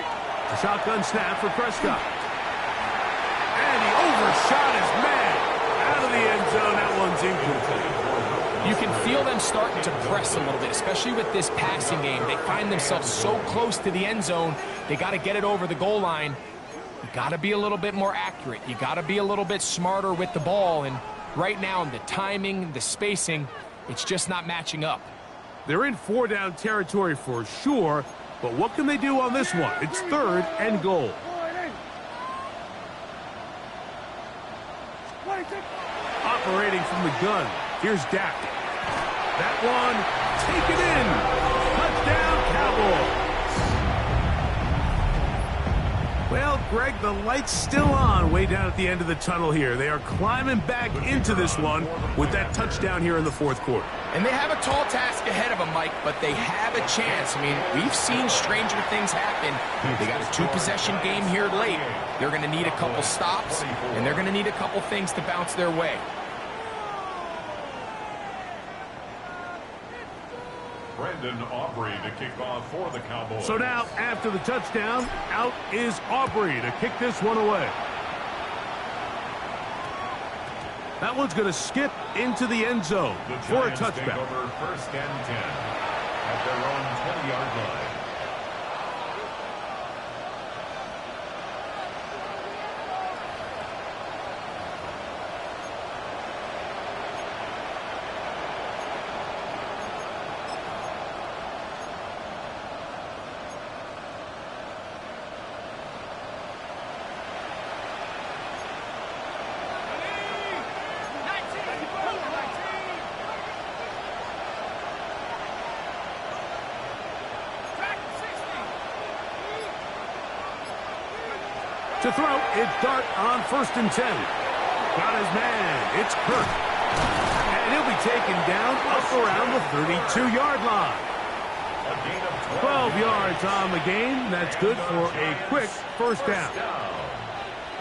A shotgun snap for Prescott. And he overshot his man. Out of the end zone, that one's incomplete. You can feel them starting to press a little bit, especially with this passing game. They find themselves so close to the end zone, they got to get it over the goal line. you got to be a little bit more accurate. You got to be a little bit smarter with the ball. And right now, the timing, the spacing, it's just not matching up. They're in 4-down territory for sure, but what can they do on this one? It's 3rd and goal. Operating from the gun, here's Dak. That one, taken in. Touchdown, Cowboys. Well, Greg, the light's still on way down at the end of the tunnel here. They are climbing back into this one with that touchdown here in the 4th quarter. And they have a tall task ahead of them, Mike, but they have a chance. I mean, we've seen stranger things happen. They got a 2-possession game here late. They're going to need a couple stops, and they're going to need a couple things to bounce their way. Brendan Aubrey to kick off for the Cowboys. So now, after the touchdown, out is Aubrey to kick this one away. That one's going to skip into the end zone for a touchback. Over 1st and 10 at their own 20-yard line. To throw, it's Dart on 1st and 10. Got his man, it's Kirk. And he'll be taken down up around the 32-yard line. 12 yards on the game. That's good for a quick 1st down.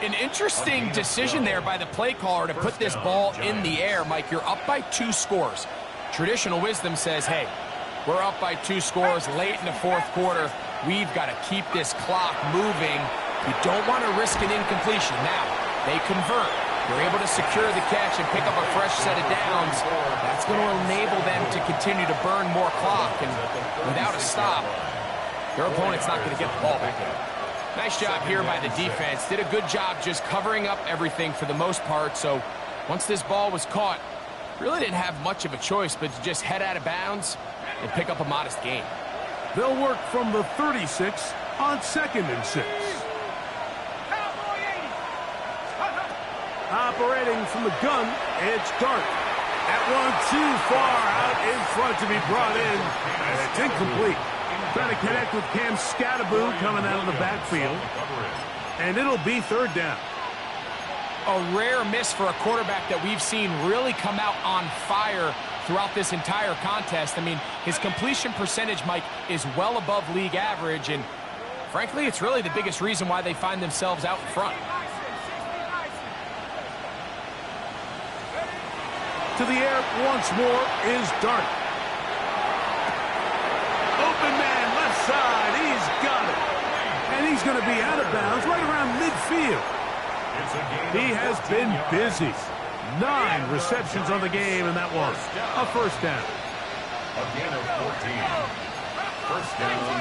An interesting decision there by the play caller to put this ball in the air. Mike, you're up by 2 scores. Traditional wisdom says, hey, we're up by 2 scores late in the 4th quarter. We've got to keep this clock moving. You don't want to risk an incompletion. Now, they convert. They're able to secure the catch and pick up a fresh set of downs. That's going to enable them to continue to burn more clock. And without a stop, their opponent's not going to get the ball back. Nice job here by the defense. Did a good job just covering up everything for the most part. So once this ball was caught, really didn't have much of a choice but to just head out of bounds and pick up a modest gain. They'll work from the 36 on 2nd and 6. Operating from the gun, it's Dart. That one too far out in front to be brought in, and it's incomplete. Trying to connect with Cam Scattaboo coming out of the backfield, and it'll be 3rd down. A rare miss for a quarterback that we've seen really come out on fire throughout this entire contest. I mean, his completion percentage, Mike, is well above league average, and frankly, it's really the biggest reason why they find themselves out in front. To the air once more is Dart. Open man, left side, he's got it. And he's going to be out of bounds right around midfield. He has been busy. 9 receptions on the game, and that one, a 1st down. A gain of 14. 1st down,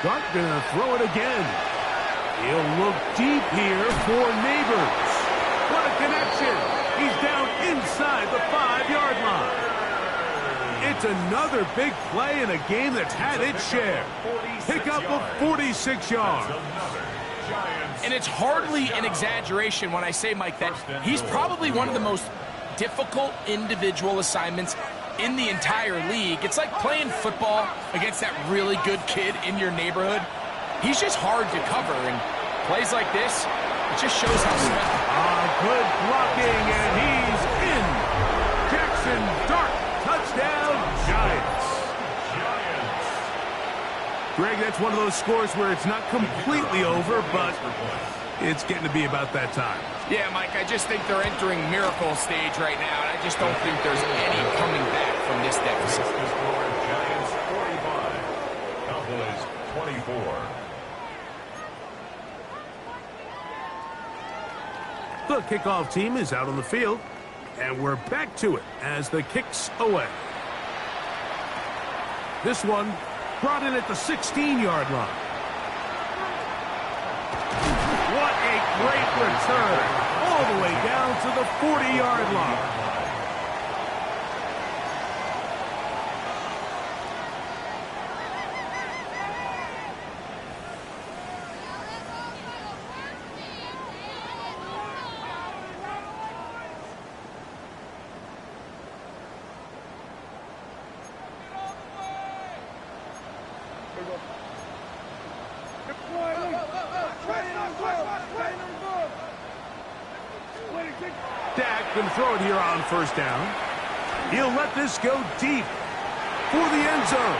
20. Dart going to throw it again. He'll look deep here for Neighbors. What a connection. He's down inside the 5-yard line. It's another big play in a game that's had its share. Pick up of 46 yards. And it's hardly an exaggeration when I say, Mike, that he's probably one of the most difficult individual assignments in the entire league. It's like playing football against that really good kid in your neighborhood. He's just hard to cover, and plays like this, it just shows how special. Good blocking, and he's in. Jackson Dart, touchdown, Giants. Greg, that's one of those scores where it's not completely over, but it's getting to be about that time. Yeah, Mike, I just think they're entering miracle stage right now, and I just don't think there's any coming back from this deficit. Giants 45, Cowboys 24. The kickoff team is out on the field, and we're back to it as the kick's away. This one brought in at the 16-yard line. What a great return. All the way down to the 40-yard line. Dak can throw it here on first down. He'll let this go deep for the end zone.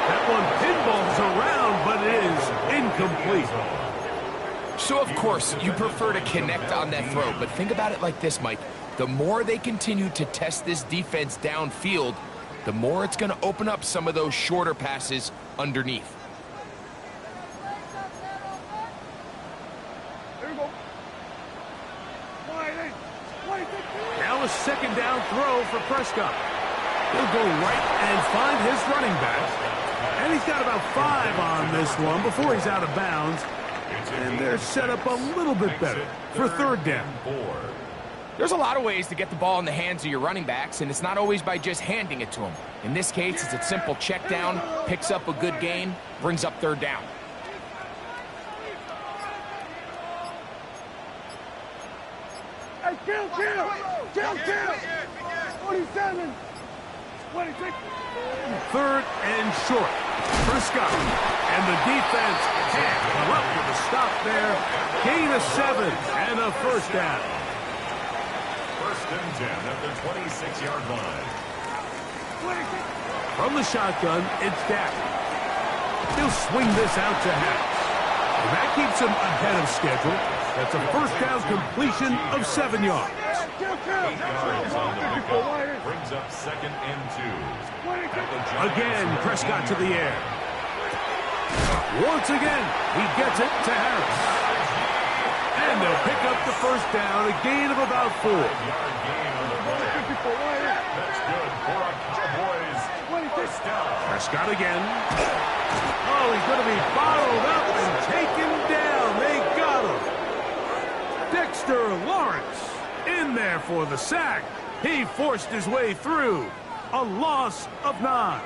That one pinballs around, but it is incomplete. So, of course, you prefer to connect on that throw, but think about it like this, Mike. The more they continue to test this defense downfield, the more it's going to open up some of those shorter passes underneath. Now a second down throw for Prescott. He'll go right and find his running back. And he's got about 5 on this one before he's out of bounds. And they're set up a little bit better for third down. There's a lot of ways to get the ball in the hands of your running backs, and it's not always by just handing it to them. In this case, it's a simple check down, picks up a good gain, brings up third down. Hey, kill! 47! 26! Third and short. Prescott. And the defense can't come up with a stop there. Gain of 7 and a first down. First and 10 at the 26-yard line. From the shotgun, it's Dak. He'll swing this out to Harris. And that keeps him ahead of schedule. That's a first down completion of 7 yards. 8 yards on the pickup. Brings up second and 2. Again, Prescott to the air. Once again, he gets it to Harris. And they'll pick up the first down, a gain of about 4. Yard gain on the play. That's good for a Cowboys first down. Prescott again. Oh, he's going to be bottled up and taken down. They got him. Dexter Lawrence in there for the sack. He forced his way through. A loss of 9.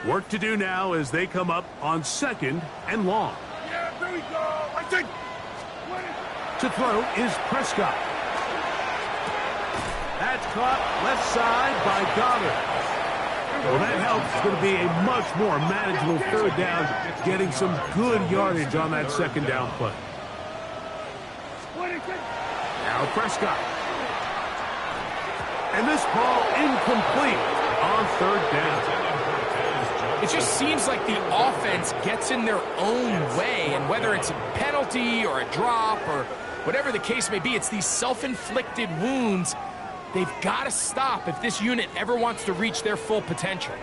Work to do now as they come up on second and long. Yeah, there we go. I think. To throw is Prescott. That's caught left side by Goddard. Well, that helps. It's going to be a much more manageable third down, getting some good yardage on that second down play. Now Prescott. And this ball incomplete on third down. It just seems like the offense gets in their own way, and whether it's a penalty or a drop or whatever the case may be, it's these self-inflicted wounds. They've got to stop if this unit ever wants to reach their full potential.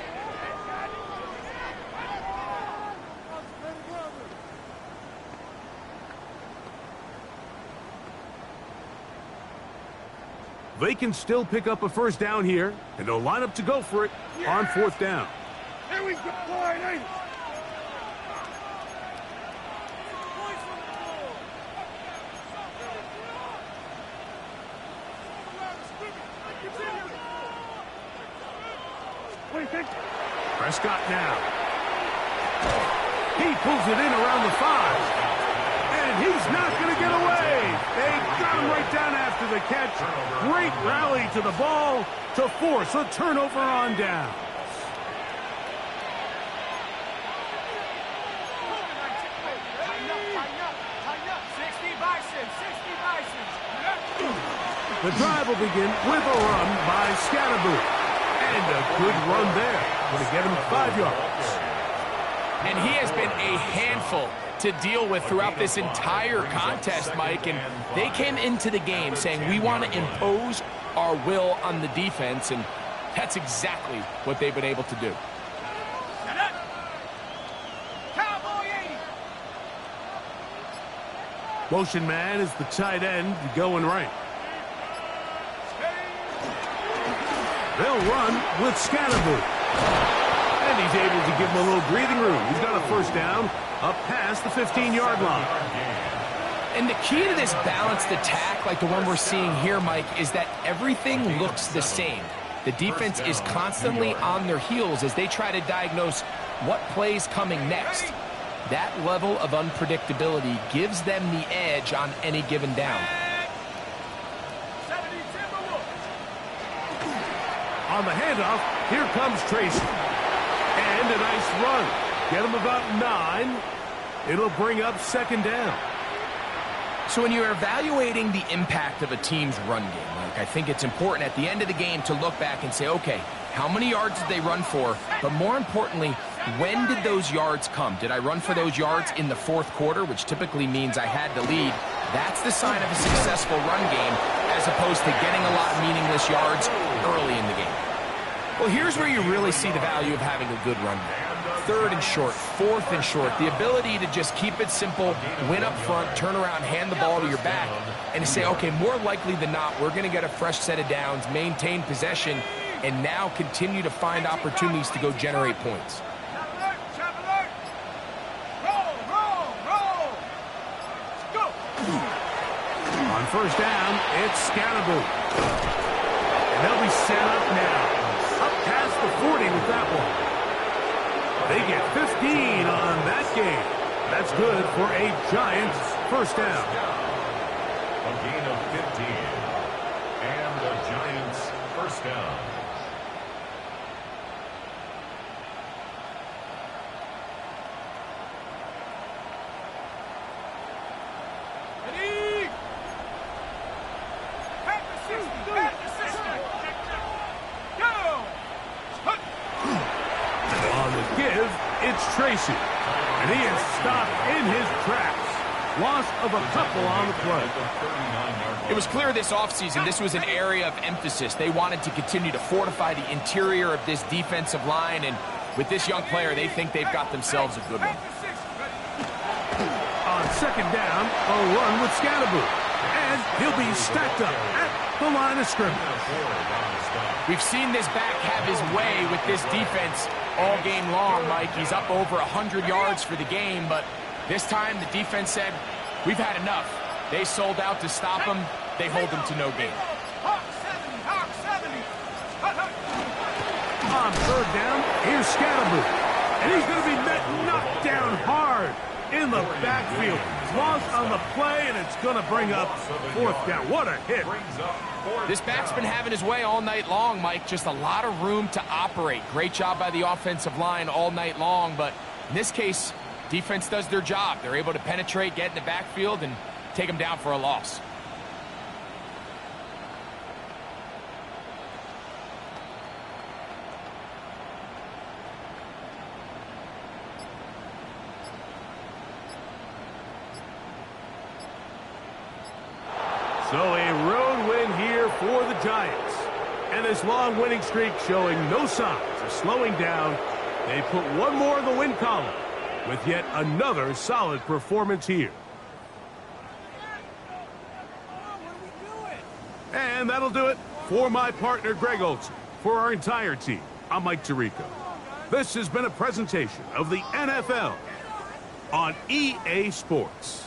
They can still pick up a first down here, and they'll line up to go for it on fourth down. Here we go. Wide. Prescott now. He pulls it in around the 5. And he's not going to get away. They got him right down after the catch. Great rally to the ball to force a turnover on down. The drive will begin with a run by Scatterboo. And a good run there. Going to get him 5 yards. And he has been a handful to deal with throughout this entire contest, Mike. And they came into the game saying, we want to impose our will on the defense. And that's exactly what they've been able to do. Motion man is the tight end going right. They'll run with Scatterboo. And he's able to give him a little breathing room. He's got a first down up past the 15-yard line. And the key to this balanced attack, like the one we're seeing here, Mike, is that everything looks the same. The defense is constantly on their heels as they try to diagnose what play's coming next. That level of unpredictability gives them the edge on any given down. On the handoff, here comes Tracy. And a nice run. Get him about 9. It'll bring up second down. So when you're evaluating the impact of a team's run game, Mike, I think it's important at the end of the game to look back and say, okay, how many yards did they run for? But more importantly, when did those yards come? Did I run for those yards in the fourth quarter, which typically means I had the lead? That's the sign of a successful run game, as opposed to getting a lot of meaningless yards early in the game. Well, here's where you really see the value of having a good run game. Third and short, fourth and short, the ability to just keep it simple, win up front, turn around, hand the ball to your back, and to say, okay, more likely than not, we're going to get a fresh set of downs, maintain possession, and now continue to find opportunities to go generate points. On first down, it's Scatterboo. And they'll be set up now. Up past the 40 with that one. They get 15 on that game. That's good for a Giants first down. A gain of 15. And the Giants first down. It's Tracy, and he is stopped in his tracks. Loss of a couple on the play. It was clear this offseason this was an area of emphasis. They wanted to continue to fortify the interior of this defensive line, and with this young player, they think they've got themselves a good one. On second down, a run with Scatterboo, and he'll be stacked up at the line of scrimmage. We've seen this back have his way with this defense all game long, Mike. He's up over 100 yards for the game, but this time the defense said, we've had enough. They sold out to stop him. They hold him to no gain. On third down, here's Scatterboo, and he's going to be knocked down hard in the backfield. Loss on the play, and it's going to bring up fourth down. What a hit. This back's been having his way all night long, Mike. Just a lot of room to operate. Great job by the offensive line all night long, but in this case, defense does their job. They're able to penetrate, get in the backfield, and take them down for a loss. So a road win here for the Giants. And this long winning streak showing no signs of slowing down. They put one more in the win column with yet another solid performance here. And that'll do it for my partner, Greg Olson. For our entire team, I'm Mike Tirico. This has been a presentation of the NFL on EA Sports.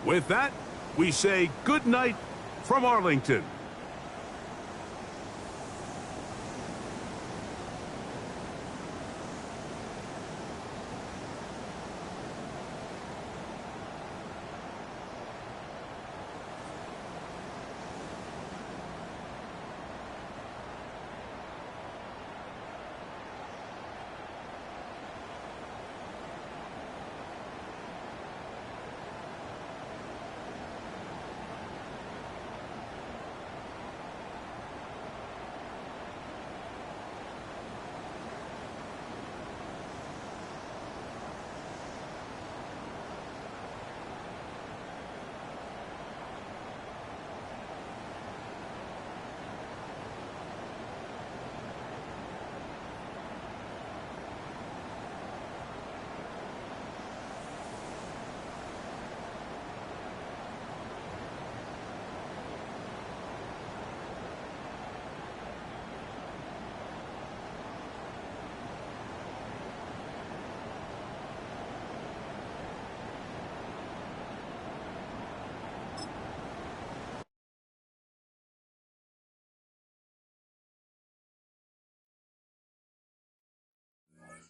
With that, we say good night from Arlington.